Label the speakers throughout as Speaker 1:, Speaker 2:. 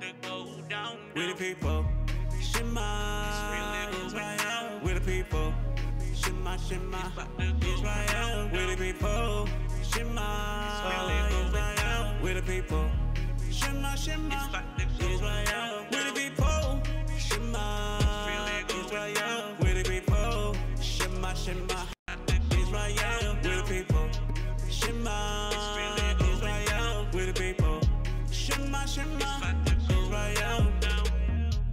Speaker 1: to go down.
Speaker 2: We the people. Shema, Israel. We the people. Shema, Shema, Israel. We the people. Shema, Israel. We the people. Shema, Shema, Israel. We the people. Shema, Israel. We the people. Shema, Shema, Israel. We the people. Shema, Israel. We the people. Shema, Shema, Israel.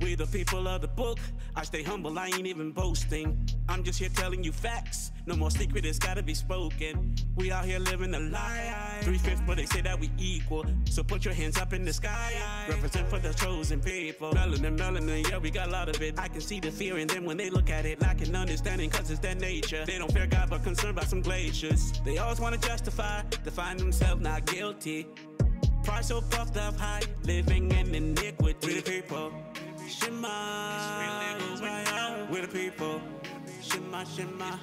Speaker 2: We the people of the book. I stay humble, I ain't even boasting. I'm just here telling you facts. No more secret, it's gotta be spoken. We out here living a lie. 3/5, but they say that we equal. So put your hands up in the sky. Represent for the chosen people. Melanin, melanin, yeah, we got a lot of it. I can see the fear in them when they look at it. Lacking understanding, cause it's their nature. They don't fear God, but concerned about some glaciers. They always wanna justify, define themselves not guilty. Pride so puffed up high, living in iniquity. We the people. Shema, Israel. We the people. Shema, Shema,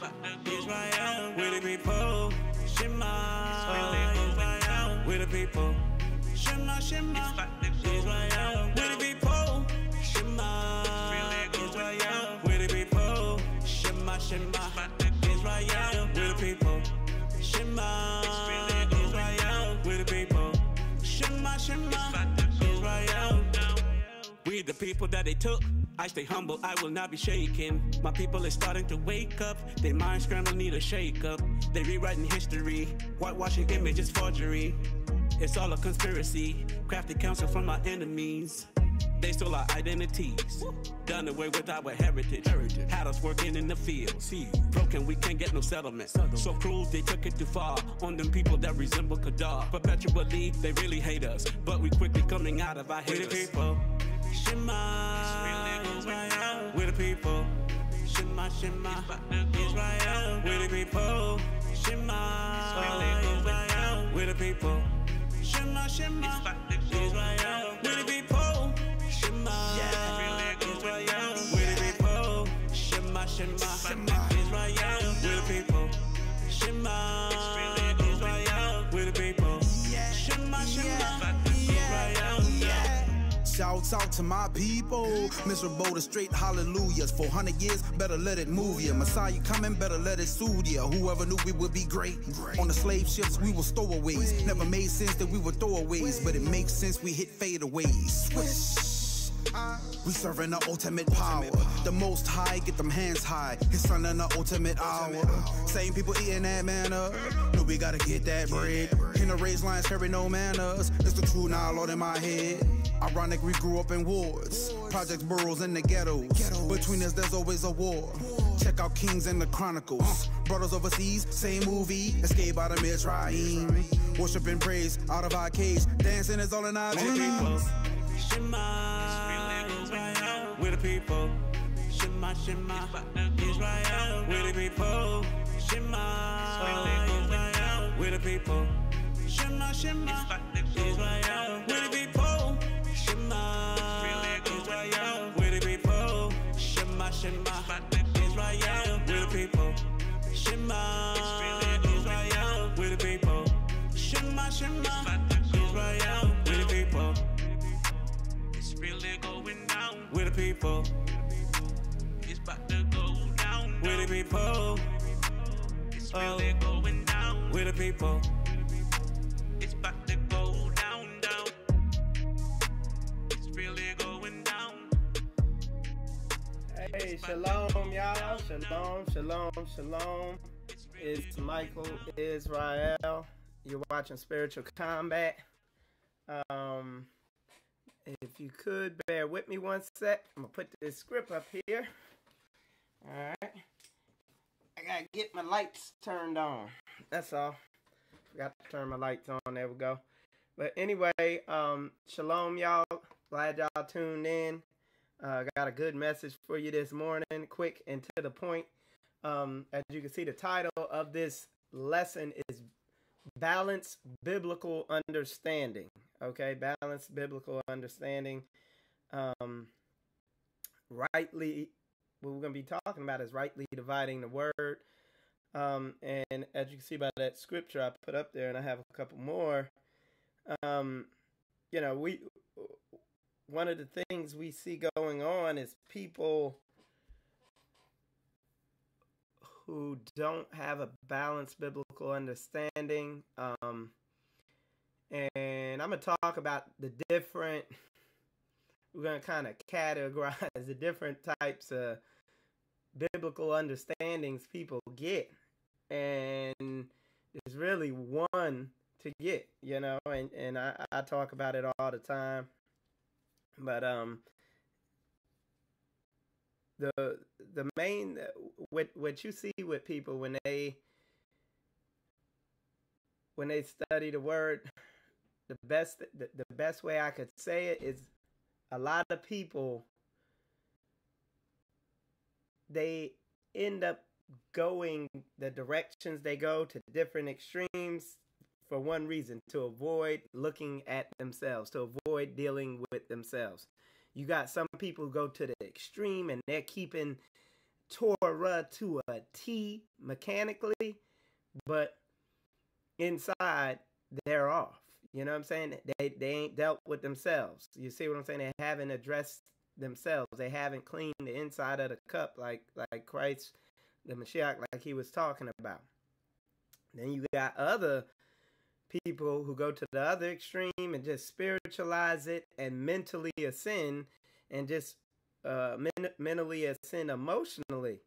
Speaker 2: Israel. We the people. Shema, Israel. We the people. Shema, Shema, Israel. We the people. Shema, Israel. We the people. Shema, Shema, Israel. We the people. Shema, Israel. We the people. Shema, Shema, Israel. We the people that they took. I stay humble, I will not be shaken. My people is starting to wake up. Their mind scramble, need a shake up. They rewriting history, whitewashing images, forgery. It's all a conspiracy, crafted counsel from our enemies. They stole our identities, done away with our heritage. Had us working in the fields, broken, we can't get no settlement. So cruel, they took it too far on them people that resemble Kadar. Perpetually, they really hate us, but we quickly coming out of our haters. We the people. Shema, Israel. We the people. Shema, Shema, Israel. We the people. Shema, Israel. We the people. Shema, Shema, Israel. We the people. Shema, Israel. We the people. Shema, Shema, Israel. We the people. Shema, Israel. We the people. Shema, Shema, Israel.
Speaker 3: Shouts out to my people, miserable to straight hallelujahs. 400 years, better let it move ya. Messiah coming, better let it soothe ya. Whoever knew we would be great. On the slave ships, we were stowaways. Never made sense that we were throwaways, but it makes sense we hit fadeaways. Swish. We serving the ultimate power. The most high, get them hands high. His son in the ultimate hour. Same people eating that manna. No, we gotta get that bread. In the raised lines, carry no manners. It's the true now, Lord in my head. Ironic, we grew up in wars. Projects, boroughs, and the ghettos. Between us, there's always a war. Check out Kings and the Chronicles. Brothers overseas, same movie. Escape out of Mitzrayim. Worship and praise out of our cage. Dancing is all in our dreams.
Speaker 2: Shema, Israel. We the people. Shema, Shema, Israel. We the people. Shema, Israel. We the people. Shema, Shema, Israel. We the people. Shema, Israel. We the people. Shema, Shema, Israel. We the people. Shema, Israel. We the people. Shema, Shema, Israel. We the people. It's really going down. We the people. It's about to go down. We the people. It's really going down. We the people. It's about to go down, down. It's really going down.
Speaker 4: Hey, shalom, y'all. Shalom, shalom, shalom. It's Michael Israel. You're watching Spiritual Combat. If you could bear with me one sec, I'm gonna put this script up here. All right. I gotta get my lights turned on. That's all. Forgot to turn my lights on. There we go. But anyway, shalom, y'all. Glad y'all tuned in. Got a good message for you this morning. Quick and to the point. As you can see, the title of this lesson is Balanced Biblical Understanding. Okay, balanced biblical understanding. Rightly, what we're going to be talking about is rightly dividing the word. And as you can see by that scripture I put up there, and I have a couple more, you know, one of the things we see going on is people who don't have a balanced biblical understanding. And I'm going to talk about the different, we're going to kind of categorize the different types of biblical understandings people get. And there's really one to get, you know, and I talk about it all the time. But the main, what you see with people when they study the word, the best way I could say it is, a lot of people, they end up going the directions they go to different extremes for one reason: to avoid looking at themselves, to avoid dealing with themselves. You got some people who go to the extreme and they're keeping Torah to a T mechanically, but inside they're off. You know what I'm saying? They ain't dealt with themselves. You see what I'm saying? They haven't addressed themselves. They haven't cleaned the inside of the cup like Christ, the Mashiach, like he was talking about. Then you got other people who go to the other extreme and just spiritualize it and mentally ascend, and just mentally ascend emotionally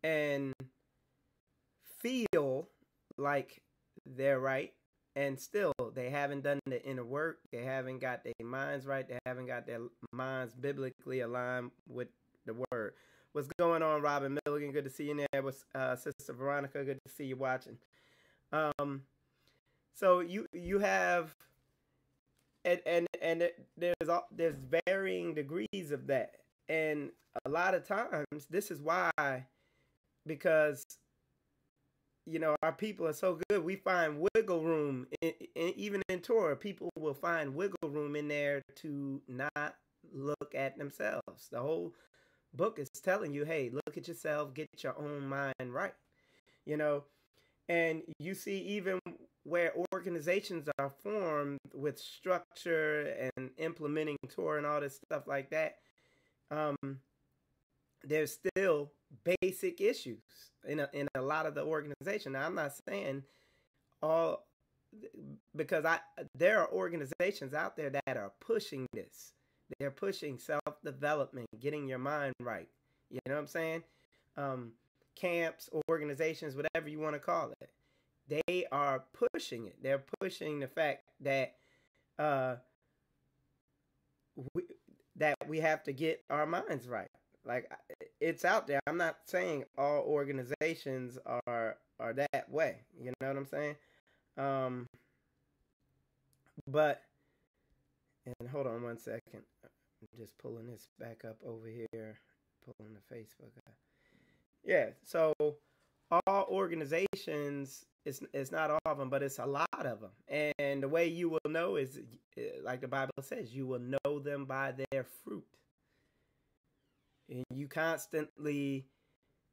Speaker 4: and feel like they're right, and still they haven't done the inner work. They haven't got their minds right. They haven't got their minds biblically aligned with the word. What's going on, Robin Milligan? Good to see you there. With Sister Veronica, good to see you watching. So you have, and there's varying degrees of that, and a lot of times this is why, because you know our people are so good, we find wiggle room even in Torah. People will find wiggle room in there to not look at themselves. The whole book is telling you, hey, look at yourself, get your own mind right, you know. And you see even where organizations are formed with structure and implementing Torah and all this stuff like that, there's still basic issues in a lot of the organization. Now, I'm not saying all, because there are organizations out there that are pushing this. They're pushing self-development, getting your mind right. You know what I'm saying? Camps, organizations, whatever you want to call it. They are pushing it. They're pushing the fact that we have to get our minds right. Like, it's out there. I'm not saying all organizations are that way. You know what I'm saying? But, and hold on one second. I'm just pulling this back up over here. Pulling the Facebook up. Yeah, so all organizations, it's not all of them, but it's a lot of them. And the way you will know is, like the Bible says, you will know them by their fruit. And you constantly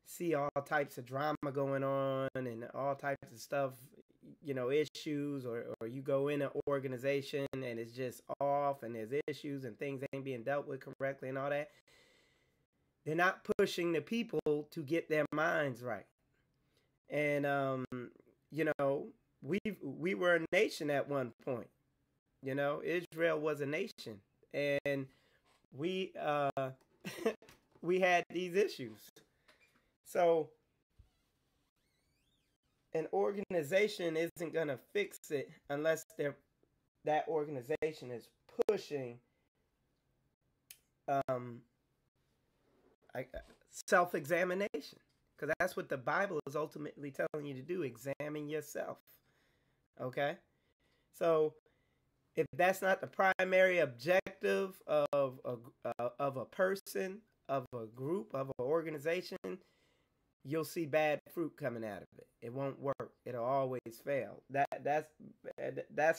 Speaker 4: see all types of drama going on and all types of stuff, you know, issues, or you go in an organization and it's just off and there's issues and things ain't being dealt with correctly and all that. They're not pushing the people to get their minds right. And, you know, we were a nation at one point. You know, Israel was a nation. And we we had these issues. So an organization isn't going to fix it unless that organization is pushing self-examination, because that's what the Bible is ultimately telling you to do. Examine yourself. Okay? So if that's not the primary objective of a person, of a group, of an organization, you'll see bad fruit coming out of it. It won't work. It'll always fail. That's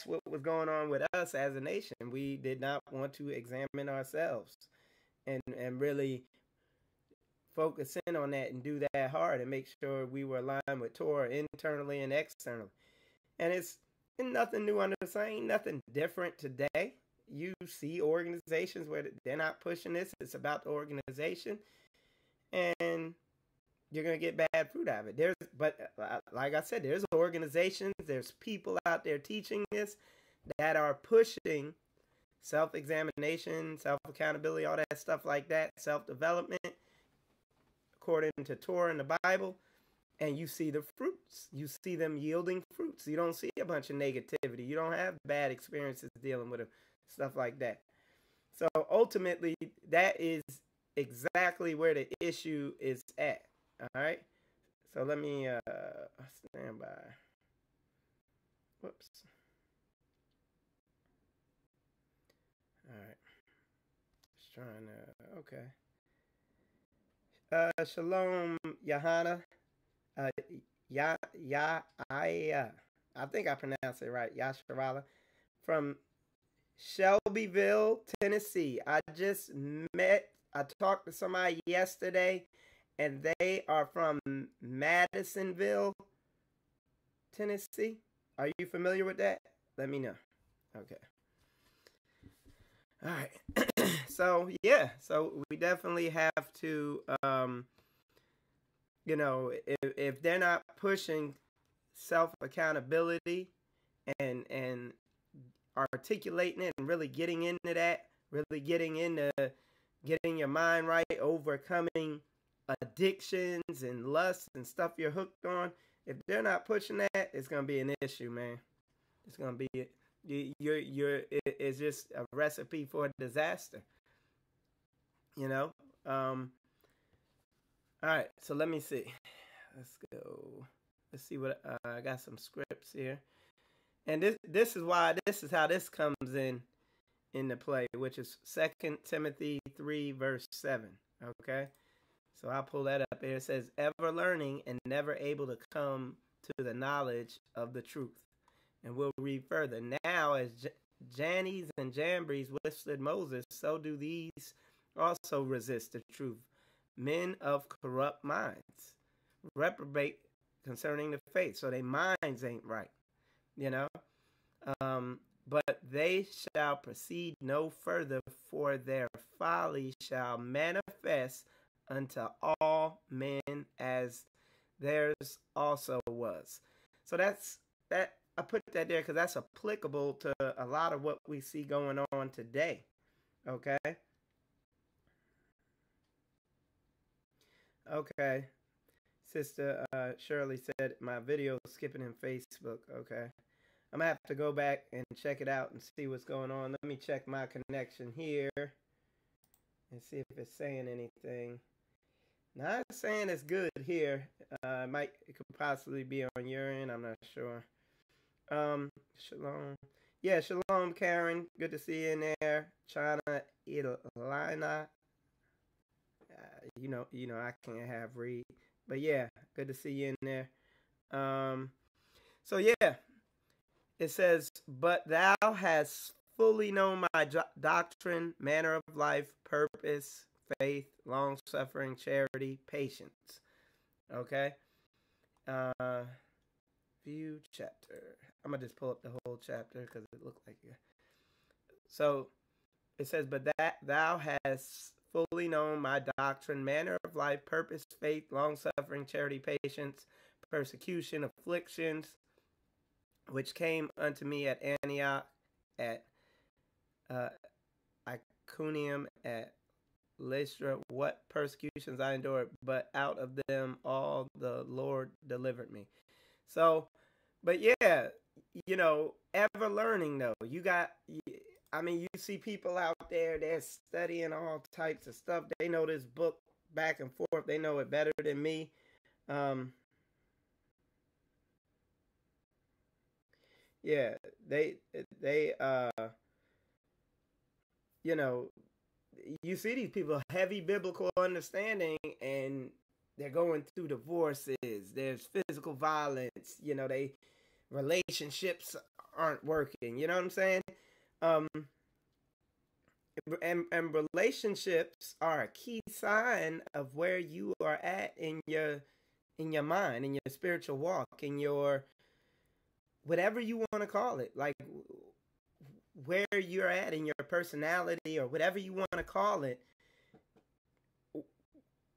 Speaker 4: what was going on with us as a nation. We did not want to examine ourselves and really focus in on that and do that hard and make sure we were aligned with Torah internally and externally. And it's nothing new under the sun, nothing different today. you see organizations where they're not pushing this. It's about the organization, and you're gonna get bad fruit out of it. But like I said, there's organizations, there's people out there teaching this that are pushing self-examination, self-accountability, all that stuff like that, self-development, according to Torah and the Bible, and you see the fruits. You see them yielding fruits. You don't see a bunch of negativity. You don't have bad experiences dealing with them, stuff like that. So ultimately, that is exactly where the issue is at. All right? So let me stand by. Whoops. All right. Just trying to, okay. Shalom, Johanna. I think I pronounced it right. Yasharala. From Shelbyville, Tennessee. I talked to somebody yesterday, and they are from Madisonville, Tennessee. Are you familiar with that? Let me know. Okay. All right. So we definitely have to, if they're not pushing self-accountability and articulating it and really getting into that, really getting into getting your mind right, overcoming addictions and lusts and stuff you're hooked on, if they're not pushing that, it's going to be an issue, man. It's going to be, it's just a recipe for disaster, All right, so let me see. Let's go. Let's see what, I got some scripts here. And this is how this comes into play, which is 2 Timothy 3, verse 7. Okay? So I'll pull that up here. It says, ever learning and never able to come to the knowledge of the truth. And we'll read further. Now, as Jannes and Jambres withstood Moses, so do these also resist the truth. Men of corrupt minds, reprobate concerning the faith. So their minds ain't right, But they shall proceed no further, for their folly shall manifest unto all men, as theirs also was. So that's that. I put that there because that's applicable to a lot of what we see going on today. Okay. Okay. Sister Shirley said my video is skipping in Facebook. Okay. I'm going to have to go back and check it out and see what's going on. Let me check my connection here and see if it's saying anything. Not saying it's good here. It could possibly be on your end. I'm not sure. Shalom. Yeah, shalom, Karen. Good to see you in there. China, Elena. I can't have read. But yeah, good to see you in there. So yeah, it says, but thou hast fully known my doctrine, manner of life, purpose, faith, long-suffering, charity, patience. Okay? View chapter. I'm going to just pull up the whole chapter because it looked like it. So it says, but that thou hast fully known my doctrine, manner of life, purpose, faith, long-suffering, charity, patience, persecution, afflictions, which came unto me at Antioch, at Iconium, at Lystra, what persecutions I endured, but out of them all the Lord delivered me. So, but yeah, ever learning though. You see people out there, they're studying all types of stuff. They know this book back and forth. They know it better than me. Yeah, they you see these people heavy biblical understanding, and they're going through divorces. There's physical violence. They relationships aren't working. You know what I'm saying? And relationships are a key sign of where you are at in your mind, in your spiritual walk, in your whatever you want to call it. Like, where you're at in your personality or whatever you want to call it,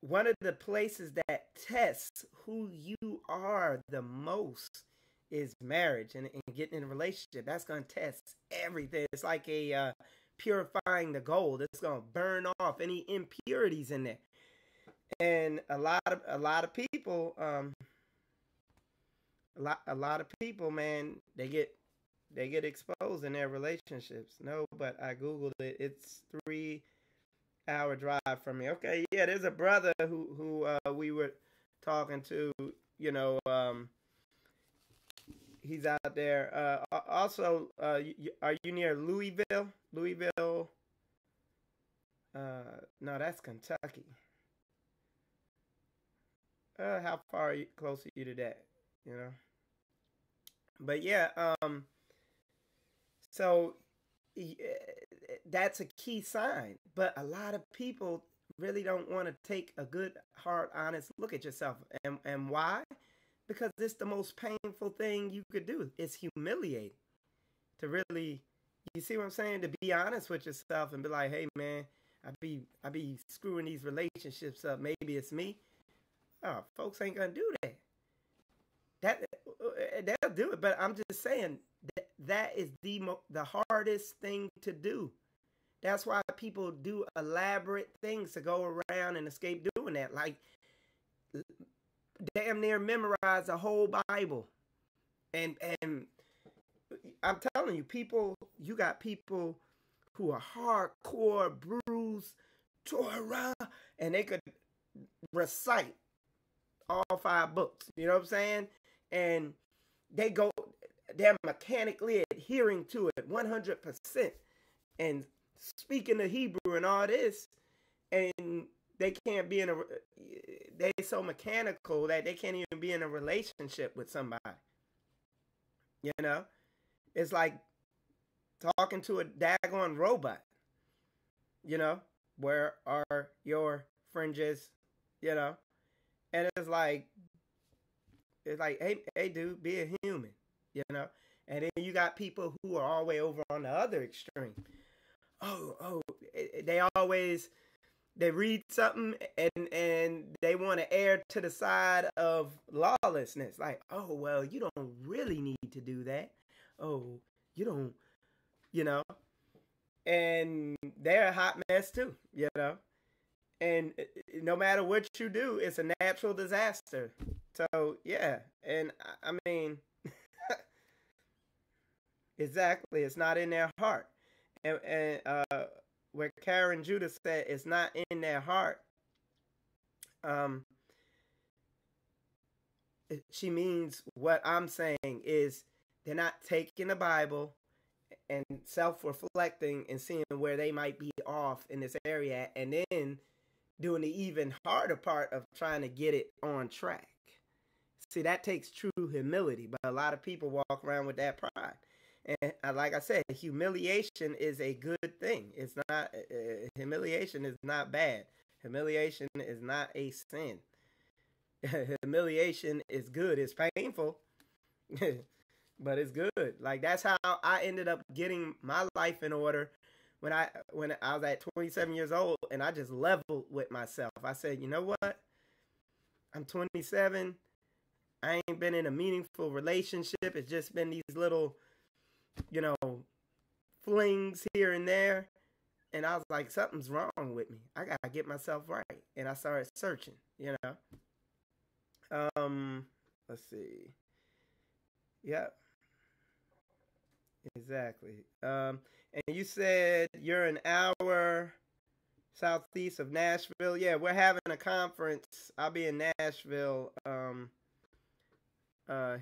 Speaker 4: one of the places that tests who you are the most is marriage and getting in a relationship. That's going to test everything. It's like a purifying the gold. It's going to burn off any impurities in there. And a lot of people, a lot of people, man, they get exposed in their relationships. No, but I googled it. It's 3-hour drive from me. Okay, yeah, there's a brother who we were talking to. You know, he's out there. Also, are you near Louisville? Louisville. No, that's Kentucky. How far close are you to that? You know. But yeah, so that's a key sign. But a lot of people really don't want to take a good, hard, honest look at yourself. And why? Because it's the most painful thing you could do. It's humiliating to really, you see what I'm saying? To be honest with yourself and be like, hey man, I be screwing these relationships up. Maybe it's me. Oh, folks ain't gonna do that. They'll do it, but I'm just saying that is the hardest thing to do. That's why people do elaborate things to go around and escape doing that. Like damn near memorize the whole Bible. And I'm telling you, you got people who are hardcore bruised Torah, and they could recite all 5 books. You know what I'm saying? And they're mechanically adhering to it 100% and speaking the Hebrew and all this, and they can't be they're so mechanical that they can't even be in a relationship with somebody. You know? It's like talking to a daggone robot. You know? Where are your fringes? You know? And it's like, hey, dude, be a human, you know? And then you got people who are all the way over on the other extreme. They read something and they want to err to the side of lawlessness. Like, oh, well, you don't really need to do that. Oh, you don't, you know? And they're a hot mess too, you know? And no matter what you do, it's a natural disaster. So, yeah. And I mean, exactly. It's not in their heart. And where Karen Judah said it's not in their heart, she means what I'm saying is they're not taking the Bible and self-reflecting and seeing where they might be off in this area, and then doing the even harder part of trying to get it on track. See, that takes true humility, but a lot of people walk around with that pride. And like I said, humiliation is a good thing. It's not, humiliation is not bad. Humiliation is not a sin. Humiliation is good. It's painful, but it's good. Like, that's how I ended up getting my life in order when I was at 27 years old, and I just leveled with myself. I said, you know what? I'm 27. I ain't been in a meaningful relationship. It's just been these little, you know, flings here and there. And I was like, something's wrong with me. I got to get myself right. And I started searching, you know. Let's see. Yep. Exactly. And you said you're an hour southeast of Nashville. Yeah, we're having a conference. I'll be in Nashville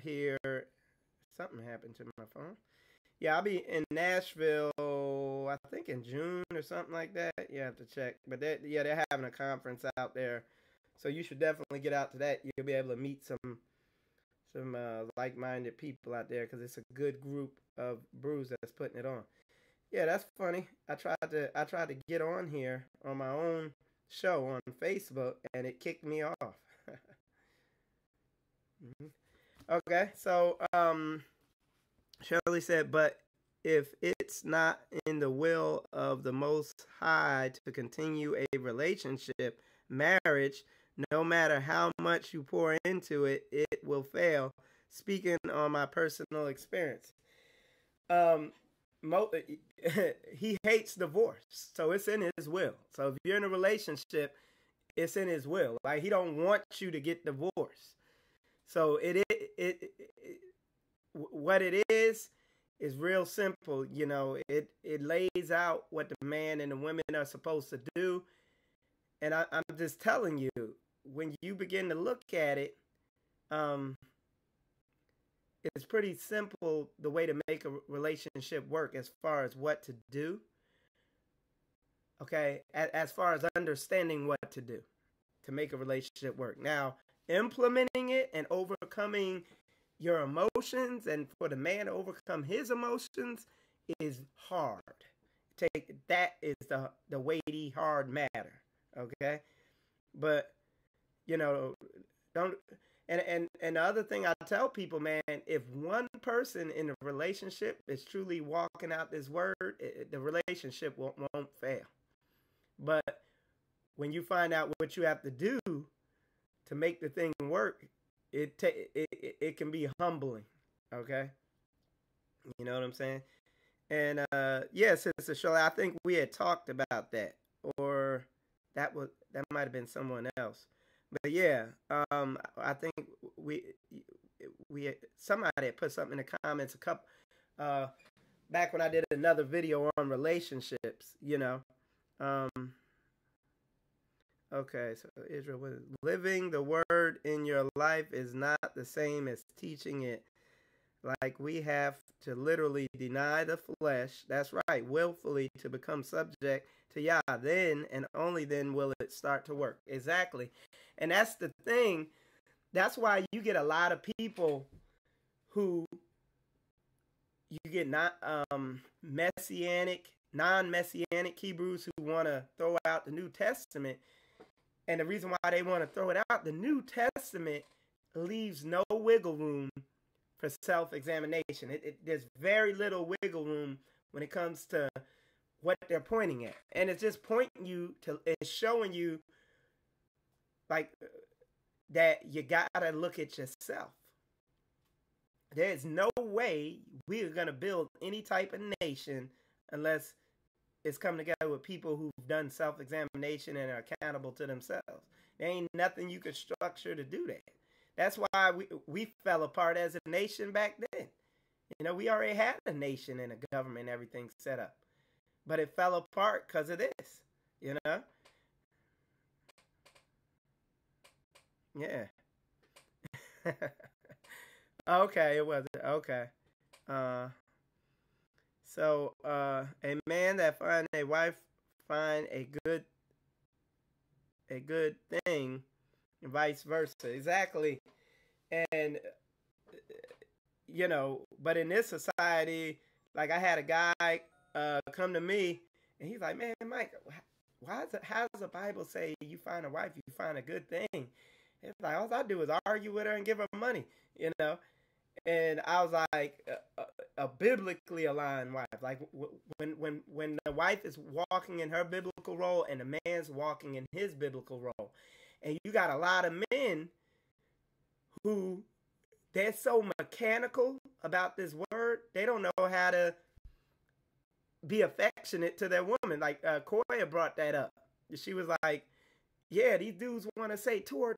Speaker 4: here. Something happened to my phone. Yeah, I'll be in Nashville, I think in June or something like that. You have to check. But they're having a conference out there. So you should definitely get out to that. You'll be able to meet some like-minded people out there, because it's a good group of brews that's putting it on. Yeah, that's funny. I tried to get on here on my own show on Facebook, and it kicked me off. Okay, so Shirley said, but if it's not in the will of the Most High to continue a relationship, marriage, no matter how much you pour into it, it will fail. Speaking on my personal experience. Um, he hates divorce, so it's in his will. So if you're in a relationship, it's in his will. Like, he don't want you to get divorced. So what it is real simple. You know, it lays out what the man and the women are supposed to do. And I'm just telling you, when you begin to look at it, it's pretty simple the way to make a relationship work as far as what to do. Okay, as far as understanding what to do to make a relationship work. Now, implementing it and overcoming your emotions, and for the man to overcome his emotions, is hard. That is the weighty, hard matter. Okay, but you know, don't. And the other thing I tell people, man, if one person in a relationship is truly walking out this word, the relationship won't fail. But when you find out what you have to do to make the thing work, it can be humbling. Okay, you know what I'm saying? And yes, Sister Shirley, I think we had talked about that, or that might have been someone else. But yeah, I think we somebody had put something in the comments a couple back when I did another video on relationships. You know, okay. So Israel, living the word in your life is not the same as teaching it. Like, we have to literally deny the flesh. That's right, willfully, to become subject to Yah. Then and only then will it start to work. Exactly. And that's the thing. That's why you get a lot of people who you get non-messianic Hebrews who want to throw out the New Testament. And the reason why they want to throw it out, the New Testament leaves no wiggle room for self-examination. There's very little wiggle room when it comes to what they're pointing at. And it's just pointing you to, it's showing you like that you gotta look at yourself. There's no way we're gonna build any type of nation unless it's come together with people who've done self-examination and are accountable to themselves. There ain't nothing you could structure to do that. That's why we fell apart as a nation back then. You know, we already had a nation and a government and everything set up. But it fell apart because of this, you know? Yeah. Okay, it wasn't. Okay. So, a man that find a wife find a good thing, and vice versa. Exactly. And, you know, but in this society, like, I had a guy come to me, and he's like, man, Mike, how does the Bible say you find a wife, you find a good thing? It's like, all I do is argue with her and give her money, you know? And I was like, a biblically aligned wife. Like, when the wife is walking in her biblical role and the man's walking in his biblical role. And you got a lot of men who, they're so mechanical about this word, they don't know how to be affectionate to their woman. Like, Koya brought that up. She was like, yeah, these dudes want to say tour,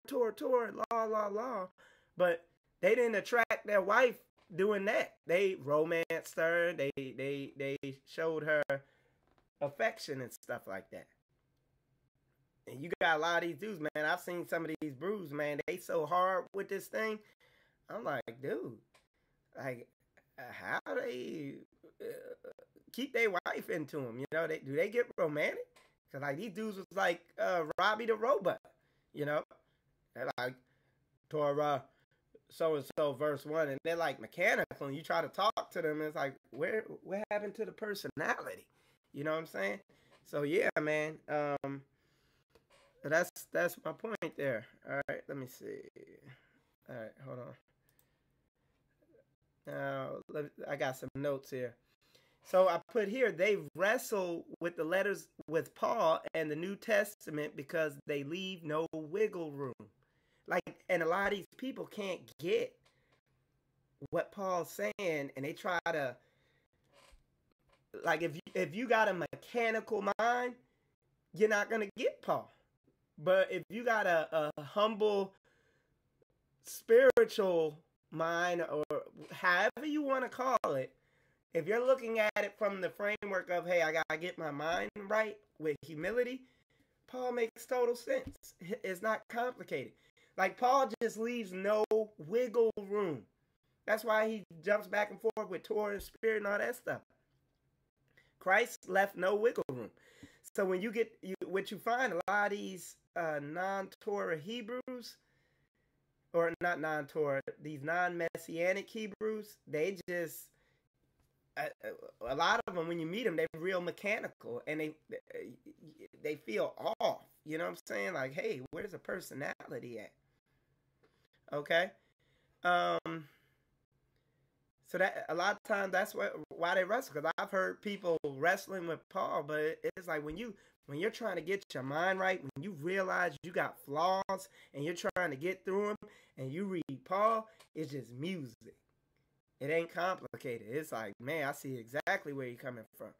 Speaker 4: law, but they didn't attract their wife doing that. They romanced her. They showed her affection and stuff like that. And you got a lot of these dudes, man. I've seen some of these brews, man. They so hard with this thing. I'm like, dude, like, how do they keep their wife into them? You know, do they get romantic? Because, like, these dudes was like Robbie the Robot, you know? They're like, Torah, so-and-so, verse 1, and they're like mechanical, and you try to talk to them, and it's like, what happened to the personality? You know what I'm saying? So, yeah, man. That's my point there. All right, let me see. All right, hold on. Now, I got some notes here. So I put here, they wrestle with the letters with Paul and the New Testament because they leave no wiggle room. Like, and a lot of these people can't get what Paul's saying, and they try to, like, if you got a mechanical mind, you're not gonna get Paul. But if you got a humble spiritual mind, or however you want to call it, if you're looking at it from the framework of, hey, I gotta get my mind right with humility, Paul makes total sense. It's not complicated. Like, Paul just leaves no wiggle room. That's why he jumps back and forth with Torah and Spirit and all that stuff. Christ left no wiggle room. So when you get, what you find, a lot of these non-Torah Hebrews, or not non-Torah, these non-Messianic Hebrews, they just, a lot of them, when you meet them, they're real mechanical, and they feel off. You know what I'm saying? Like, hey, where's the personality at? Okay? So that a lot of times that's why they wrestle. Because I've heard people wrestling with Paul, but it's like when you're trying to get your mind right, when you realize you got flaws and you're trying to get through them, and you read Paul, it's just music. It ain't complicated. It's like, man, I see exactly where you're coming from.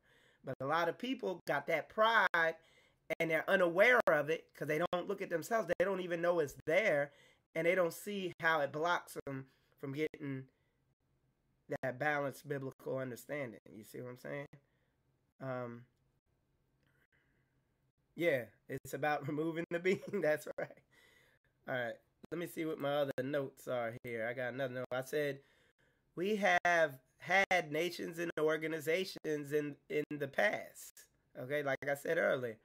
Speaker 4: But a lot of people got that pride, and they're unaware of it because they don't look at themselves. They don't even know it's there, and they don't see how it blocks them from getting that balanced biblical understanding. You see what I'm saying? Yeah, it's about removing the being. That's right. All right, let me see what my other notes are here. I got another note. I said, we have had nations and organizations in the past. Okay, like I said earlier.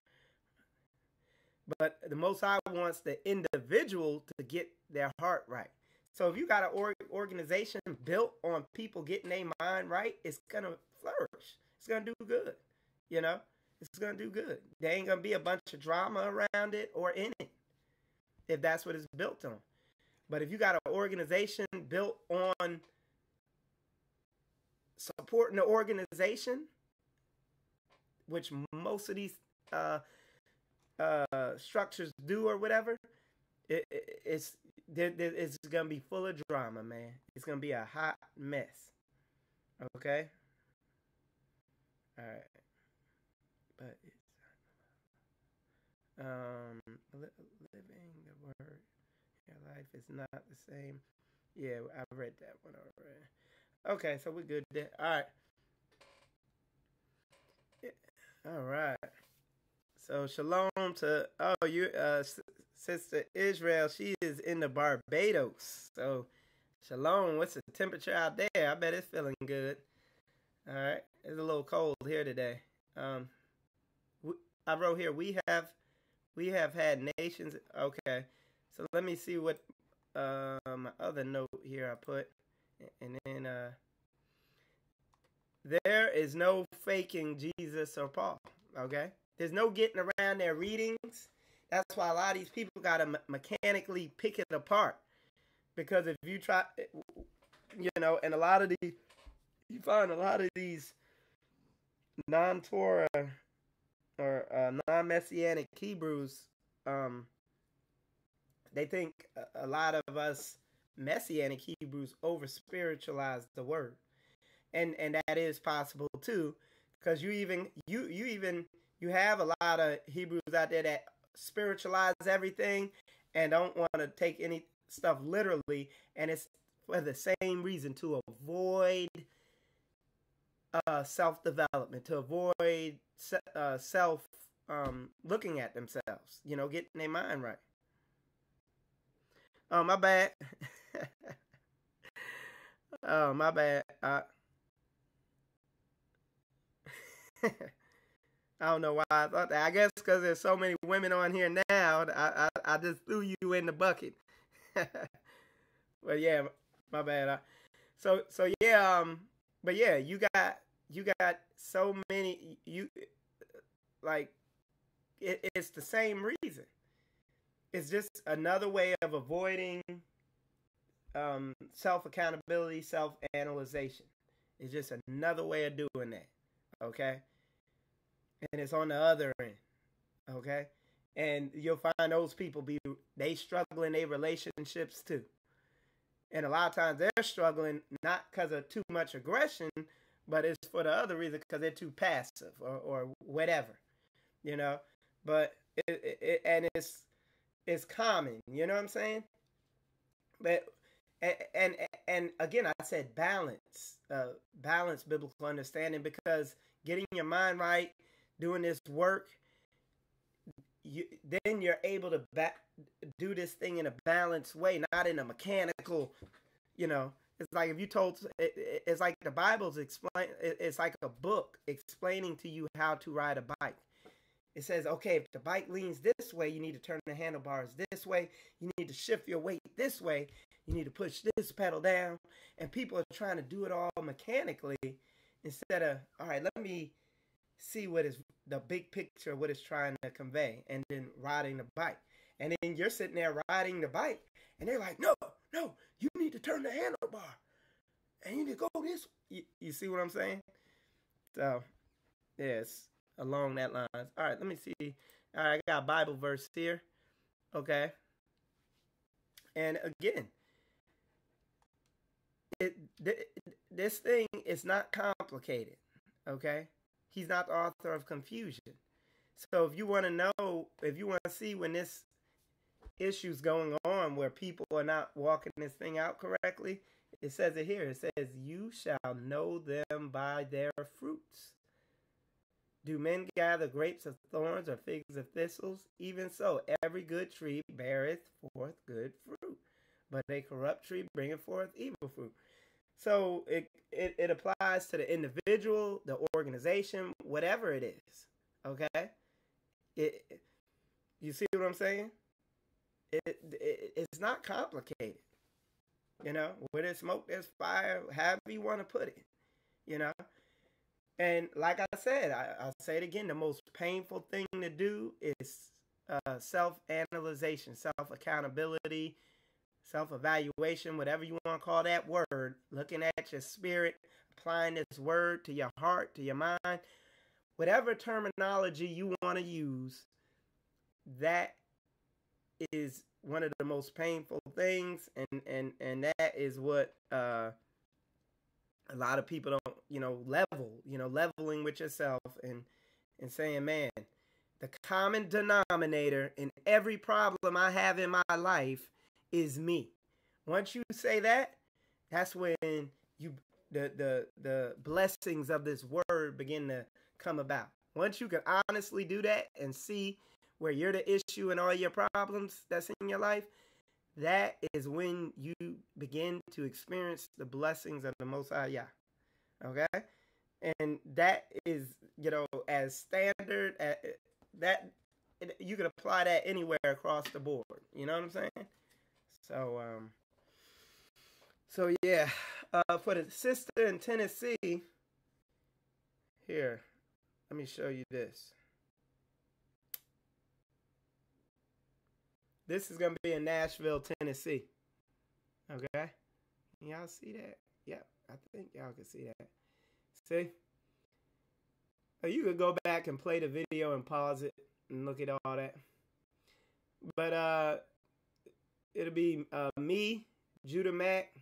Speaker 4: But the Most High wants the individual to get their heart right. So if you got an organization built on people getting their mind right, it's going to flourish. It's going to do good. You know, it's going to do good. There ain't going to be a bunch of drama around it or in it, if that's what it's built on. But if you got an organization built on supporting the organization, which most of these structures do or whatever, it's gonna be full of drama, man. It's gonna be a hot mess. Okay. All right. But living the word, your life is not the same. Yeah, I read that one already. Okay, so we're good there. All right. All right. So shalom to you, Sister Israel. She is in the Barbados. So shalom. What's the temperature out there? I bet it's feeling good. All right. It's a little cold here today. I wrote here, we have had nations. Okay. So let me see what my other note here I put. And then there is no faking Jesus or Paul. Okay. There's no getting around their readings. That's why a lot of these people got to mechanically pick it apart. Because if you try, you know, and you find a lot of these non-Torah or non-Messianic Hebrews, they think a lot of us Messianic Hebrews over-spiritualize the word. And that is possible too. Because you have a lot of Hebrews out there that spiritualize everything and don't want to take any stuff literally, and it's for the same reason, to avoid self-development, to avoid self looking at themselves, you know, getting their mind right. Oh, my bad. Oh, my bad. I don't know why I thought that. I guess because there's so many women on here now, I just threw you in the bucket. But yeah, my bad. So yeah, but yeah, you got so many. It's the same reason. It's just another way of avoiding self accountability, self analyzation. It's just another way of doing that. okay? And it's on the other end, okay? And you'll find those people they struggle in their relationships too. And a lot of times they're struggling not because of too much aggression, but it's for the other reason, because they're too passive or whatever, you know. But it's common, you know what I'm saying? But and again, I said balance, biblical understanding, because getting your mind right, doing this work, then you're able to do this thing in a balanced way, not in a mechanical, you know. It's like if you told, it's like the Bible's explain. It's like a book explaining to you how to ride a bike. It says, okay, if the bike leans this way, you need to turn the handlebars this way. You need to shift your weight this way. You need to push this pedal down. And people are trying to do it all mechanically instead of, all right, let me see what is the big picture, what it's trying to convey, and then riding the bike. And then you're sitting there riding the bike, and they're like, no, you need to turn the handlebar. And you need to go this way. You see what I'm saying? So, yes. Along that lines. All right, let me see. All right, I got a Bible verse here. Okay. And again, this thing is not complicated. Okay. He's not the author of confusion. So if you want to know, if you want to see when this issue's going on where people are not walking this thing out correctly, it says it here. It says, you shall know them by their fruits. Do men gather grapes of thorns or figs of thistles? Even so, every good tree beareth forth good fruit, but a corrupt tree bringeth forth evil fruit. So it applies to the individual, the organization, whatever it is. Okay? You see what I'm saying? It's not complicated. You know, where there's smoke, there's fire, however you want to put it. You know? And like I said, I'll say it again, the most painful thing to do is self-analyzation, self-accountability, self-evaluation, whatever you want to call that word, looking at your spirit, applying this word to your heart, to your mind, whatever terminology you want to use, that is one of the most painful things, and that is what a lot of people don't, leveling with yourself and saying, man, the common denominator in every problem I have in my life is me. Once you say that, that's when the blessings of this word begin to come about. Once you can honestly do that and see where you're the issue in all your problems that's in your life, that is when you begin to experience the blessings of the Most High Yah. Okay? And that is, as standard, that you can apply that anywhere across the board. You know what I'm saying? So yeah. For the sister in Tennessee, here, let me show you this. This is going to be in Nashville, Tennessee. Okay? Y'all see that? Yep, I think y'all can see that. See? You could go back and play the video and pause it and look at all that. But it'll be me, Judah Mack,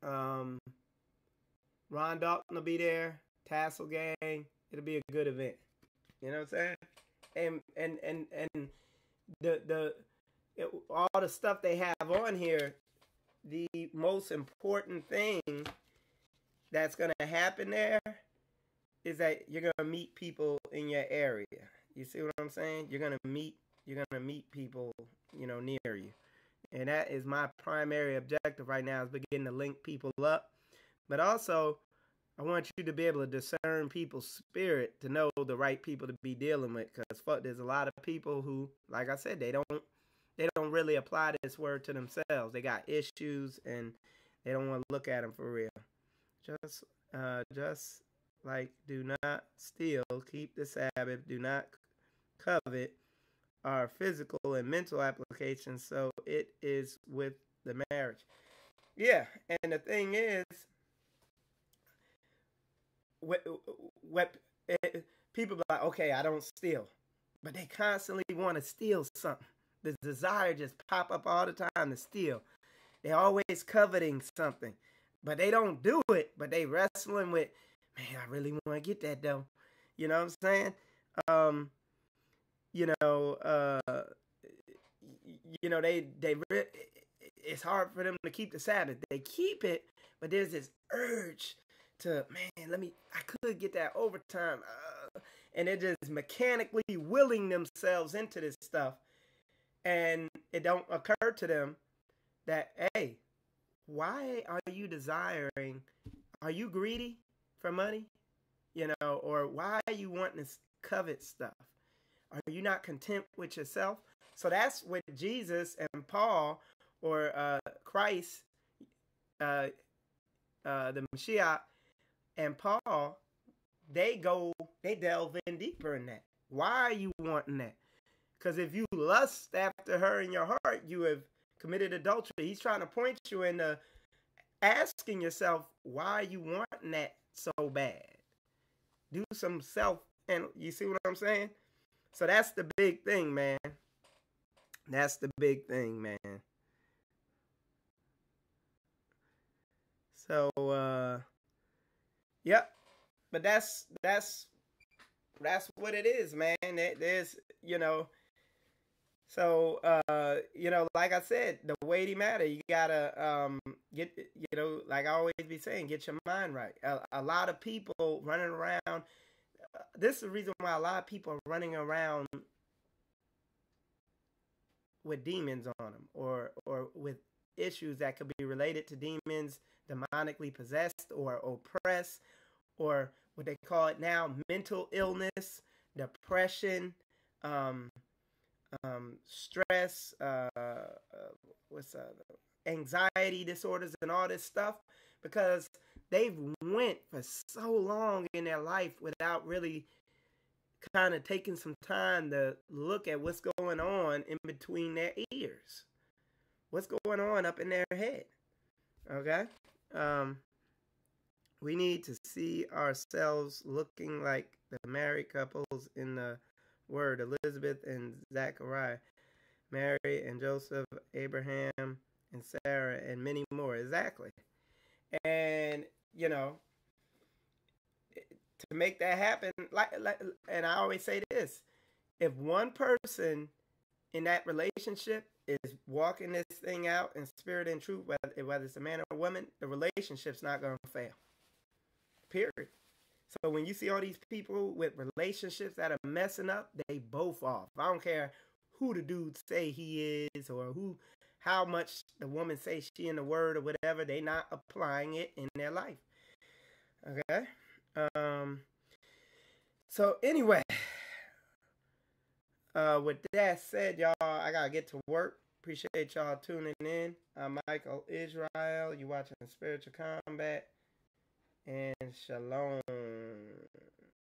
Speaker 4: Ron Dalton will be there, Tassel Gang. It'll be a good event. You know what I'm saying? And all the stuff they have on here, the most important thing that's going to happen there is that you're going to meet people in your area. You see what I'm saying? You're going to meet people, near you. And that is my primary objective right now, is beginning to link people up. But also, I want you to be able to discern people's spirit to know the right people to be dealing with. Because there's a lot of people who, like I said, they don't really apply this word to themselves. They got issues and they don't want to look at them for real. Just like do not steal, keep the Sabbath, do not covet, are physical and mental applications. So it is with the marriage. Yeah, and the thing is, what people be like, okay, I don't steal, but they constantly want to steal something. The desire just pop up all the time to steal. They're always coveting something, but they don't do it. But they wrestling with, man, I really want to get that though. You know what I'm saying? You know, it's hard for them to keep the Sabbath. They keep it, but there's this urge to, man, I could get that overtime. And they're just mechanically willing themselves into this stuff. And it don't occur to them that, hey, why are you desiring, are you greedy for money? You know, or why are you wanting to covet stuff? Are you not content with yourself? So that's what Jesus and Paul, or Christ, the Mashiach, and Paul, they delve in deeper in that. Why are you wanting that? Because if you lust after her in your heart, you have committed adultery. He's trying to point you into asking yourself, why are you wanting that so bad? Do some self, and you see what I'm saying? So that's the big thing, man. That's the big thing, man. So, yep. But that's what it is, man. There's, you know, so, you know, like I said, the weighty matter, you gotta, get, you know, like I always be saying, get your mind right. A lot of people running around, this is the reason why a lot of people are running around with demons on them, or with issues that could be related to demons, demonically possessed or oppressed, or what they call it now, mental illness, depression, stress, anxiety disorders, and all this stuff, because they've went for so long in their life without really kind of taking some time to look at what's going on in between their ears, what's going on up in their head. Okay, we need to see ourselves looking like the married couples in the Word, Elizabeth and Zachariah, Mary and Joseph, Abraham and Sarah, and many more. Exactly. And, you know, to make that happen, like, and I always say this, if one person in that relationship is walking this thing out in spirit and truth, whether it's a man or a woman, the relationship's not going to fail. Period. So when you see all these people with relationships that are messing up, they both off. I don't care who the dude say he is, or how much the woman say she in the Word or whatever, they not applying it in their life. Okay? So anyway, with that said, y'all, I gotta get to work. Appreciate y'all tuning in. I'm Michael Israel. You watching Spiritual Combat, and shalom.